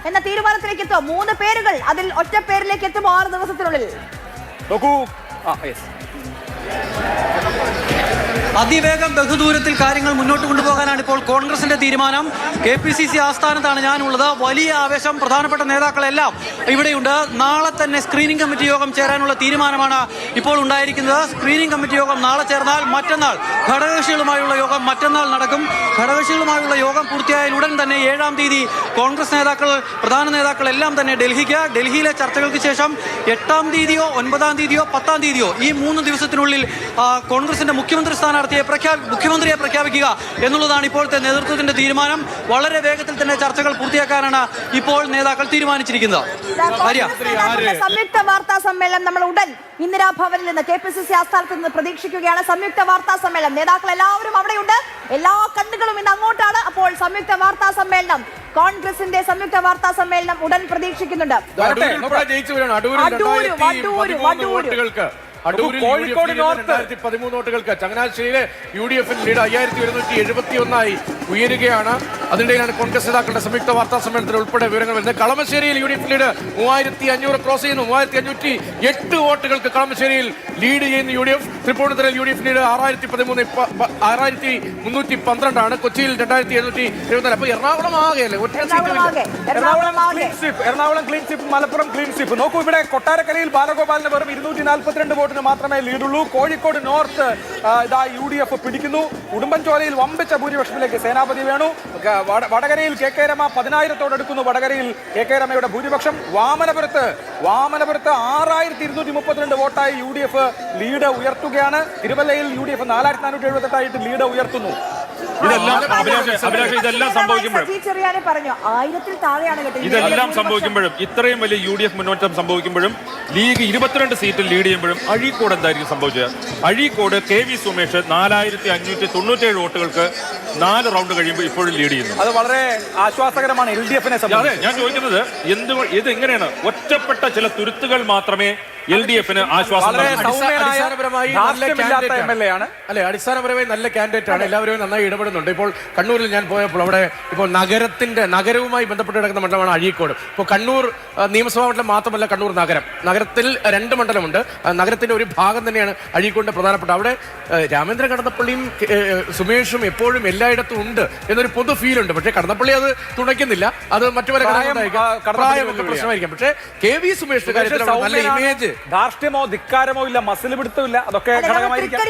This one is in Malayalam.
എന്ന തീരുമാനത്തിലേക്ക് എത്തും. 3 പേരുകൾ അതിൽ ഒറ്റ പേരിലേക്ക് എത്തും 6 ദിവസത്തിനുള്ളിൽ. അതിവേഗം ബഹുദൂരത്തിൽ കാര്യങ്ങൾ മുന്നോട്ട് കൊണ്ടുപോകാനാണ് ഇപ്പോൾ കോൺഗ്രസിന്റെ തീരുമാനം. KPCC ആസ്ഥാനത്താണ് ഞാനുള്ളത്. വലിയ ആവേശം. പ്രധാനപ്പെട്ട നേതാക്കളെല്ലാം ഇവിടെയുണ്ട്. നാളെ തന്നെ സ്ക്രീനിംഗ് കമ്മിറ്റി യോഗം ചേരാനുള്ള തീരുമാനമാണ് ഇപ്പോൾ ഉണ്ടായിരിക്കുന്നത്. സ്ക്രീനിംഗ് കമ്മിറ്റി യോഗം നാളെ ചേർന്നാൽ മറ്റന്നാൾ ഘടകകക്ഷികളുമായുള്ള യോഗം മറ്റന്നാൾ നടക്കും. ഘടകകക്ഷികളുമായുള്ള യോഗം പൂർത്തിയായാൽ ഉടൻ തന്നെ 7-ാം തീയതി കോൺഗ്രസ് നേതാക്കൾ, പ്രധാന നേതാക്കൾ എല്ലാം തന്നെ ഡൽഹിയിലെ ചർച്ചകൾക്ക് ശേഷം 8-ാം തീയതിയോ 9-ാം തീയതിയോ 10-ാം തീയതിയോ ഈ 3 ദിവസത്തിനുള്ളിൽ കോൺഗ്രസിന്റെ മുഖ്യമന്ത്രിയെ പ്രഖ്യാപിക്കുക എന്നുള്ളതാണ് ഇപ്പോഴത്തെ നേതൃത്വത്തിന്റെ തീരുമാനം. വളരെ വേഗത്തിൽ തന്നെ ചർച്ചകൾ പൂർത്തിയാക്കാനാണ് ഇപ്പോൾ നേതാക്കൾ തീരുമാനിച്ചിരിക്കുന്നത്. സംയുക്ത വാർത്താ സമ്മേളനം നമ്മൾ ഉടൻ ഇന്ദിരാഭവനിൽ നിന്ന് KPCC ആസ്ഥാനത്ത് നിന്ന് പ്രതീക്ഷിക്കുകയാണ്. സംയുക്ത വാർത്താ സമ്മേളനം, നേതാക്കൾ എല്ലാവരും അവിടെയുണ്ട്. എല്ലാ കണ്ണുകളും ഇന്ന് അങ്ങോട്ടാണ്. അപ്പോൾ സംയുക്ത വാർത്താ സമ്മേളനം, കോൺഗ്രസിന്റെ സംയുക്ത വാർത്താ സമ്മേളനം ഉടൻ പ്രതീക്ഷിക്കുന്നുണ്ട്. കോഴിക്കോട് 2013 വോട്ടുകൾക്ക് ചങ്ങനാശ്ശേരിയിലെ UDF ലീഡ് 5171 ഉയരുകയാണ്. അതിനിടയിലാണ് കോൺഗ്രസ് നേതാക്കളുടെ സംയുക്ത വാർത്താ സമ്മേളനത്തിൽ ഉൾപ്പെടെ വിവരങ്ങൾ വരുന്നത്. കളമശ്ശേരിയിൽ UDF ലീഡ് 3500 ക്രോസ് ചെയ്യുന്നു. 3508 വോട്ടുകൾക്ക് കളമശ്ശേരിയിൽ ലീഡ് ചെയ്യുന്ന UDF. തൃപ്പൂണിത്തുറയിൽ UDF ലീഡ് 6312 ആണ്. കൊച്ചിയിൽ 2774. അപ്പൊ എറണാകുളം ആകെയല്ലേ ഒറ്റ എറണാകുളം ക്ലീൻ സ്വിപ്പ്, മലപ്പുറം ക്ലീൻ സ്വിപ്പ്. നോക്കൂ, ഇവിടെ കൊട്ടാരക്കരയിൽ ബാലഗോപാലിന് വെറും 242 വോട്ടിന് മാത്രമേ ലീഡുള്ളൂ. കോഴിക്കോട് നോർത്ത് UDF പിടിക്കുന്നു. ഉടുമ്പൻചോലയിൽ വമ്പിച്ച ഭൂരിപക്ഷത്തിലേക്ക് സേനാപതി വേണു. വടകരയിൽ KK രമ 10,000 വടകരയിൽ KK രമയുടെ ഭൂരിപക്ഷം. വാമനപുരത്ത് 6232 വോട്ടായി UDF ലീഡ് ഉയർത്തുകയാണ്. തിരുവല്ലയിൽ UDF 4478 ലീഡ് ഉയർത്തുന്നു. ഇതെല്ലാം സംഭവിക്കുമ്പോഴും ഇത്രയും വലിയ UDF മുന്നോട്ടം സംഭവിക്കുമ്പോഴും ലീഗ് 22 സീറ്റിൽ ലീഡ് ചെയ്യുമ്പോഴും അഴീക്കോട് എന്തായിരിക്കും സംഭവിച്ചത്? അഴീക്കോട് KV സുമേഷ് 4597 വോട്ടുകൾക്ക് 4 റൗണ്ട് കഴിയുമ്പോൾ ഇപ്പോഴും ലീഡ് ചെയ്യുന്നു. അത് വളരെ ആശ്വാസകരമാണ് LDF-നെ സംബന്ധിച്ച്. ഞാൻ ചോദിക്കുന്നത് ഇത് എങ്ങനെയാണ് ഒറ്റപ്പെട്ട ചില തുരുത്തുകൾ മാത്രമേ LDF-ന് ആശ്വാസം? അടിസ്ഥാനപരമായി നല്ല കാൻഡിഡേറ്റ് ആണ്. എല്ലാവരും നന്നായി ഇടപെടുന്നുണ്ട്. ഇപ്പോൾ കണ്ണൂരിൽ ഞാൻ പോയപ്പോൾ അവിടെ ഇപ്പോൾ നഗരവുമായി ബന്ധപ്പെട്ട് കിടക്കുന്ന മണ്ഡലമാണ് അഴീക്കോട്. ഇപ്പോൾ കണ്ണൂർ നിയമസഭാ മണ്ഡലം മാത്രമല്ല, കണ്ണൂർ നഗരത്തിൽ 2 മണ്ഡലമുണ്ട്. നഗരത്തിന്റെ ഒരു ഭാഗം തന്നെയാണ് അഴീക്കോടിന്റെ പ്രധാനപ്പെട്ട. അവിടെ രാമേന്ദ്രൻ കടന്നപ്പള്ളിയും സുമേഷും എപ്പോഴും എല്ലായിടത്തും ഉണ്ട് എന്നൊരു പൊതു ഫീലുണ്ട്. പക്ഷേ കടന്നപ്പള്ളി അത് തുണയ്ക്കുന്നില്ല. അത് മറ്റു പല പ്രശ്നമായിരിക്കാം. പക്ഷേ KV സുമേഷിന്റെ കാര്യത്തിൽ നല്ല ഇമേജ്, ധാർഷ്ട്യമോ ധിക്കാരമോ ഇല്ല, മസിൽ പിടുത്തമില്ല. അതൊക്കെ ഘടകമായിരിക്കാം.